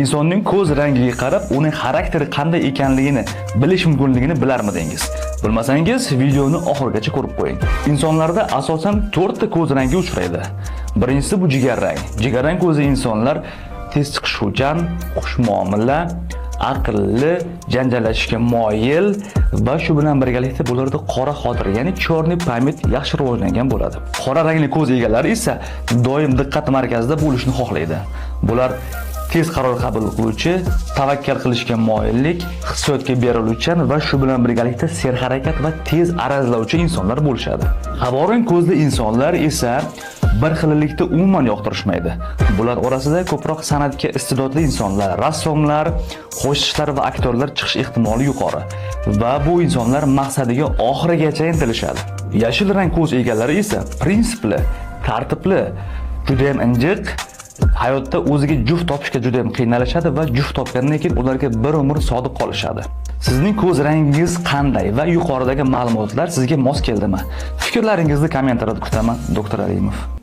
Insonning ko'z rangiga qarab, uning xarakteri qanday ekanligini bilish mumkinligini bilarmidingiz? Bilmasangiz, videoni oxirigacha ko'rib qo'ying. Insonlarda asosan 4 ta ko'z rangi uchraydi. Birinchisi bu jigarrang. Jigarrang ko'zi insonlar tez chiqishuvchan, xushmuomala, aqlli, janjallashishga moyil va shu bilan birgalikda bularda qora xotira, ya'ni chorniy pamyat yaxshi rivojlangan bo'ladi. Qora rangli ko'z egalari esa doim diqqat markazida bo'lishni xohlaydi. Bular tez qaror qabul qiluvchi, tavakkal qilishga moyillik, hissiyotga beriluvchan va shu bilan birgalikda serharakat va tez arazlovchi insonlar bo'lishadi. Havorang ko'zli insonlar esa bir xillikda umuman yoqtirishmaydi. Bular orasida ko'proq san'atga iste'dodli insonlar, rassomlar, qo'shiqchilar va aktyorlar chiqish ehtimoli yuqori va bu insonlar maqsadiga oxirigacha intilishadi. Yashil rang ko'z egalari esa prinsipli, tartibli, juda ham injiq, hayotda o'ziga juft topishga juda ham qiynalishadi va juft topgandan keyin ularga bir umr sodiq qolishadi. Sizning ko'z rangingiz qanday va yuqoridagi ma'lumotlar sizga mos keldimi? Fikrlaringizni kommentariyada kutaman. Doktor Alimov.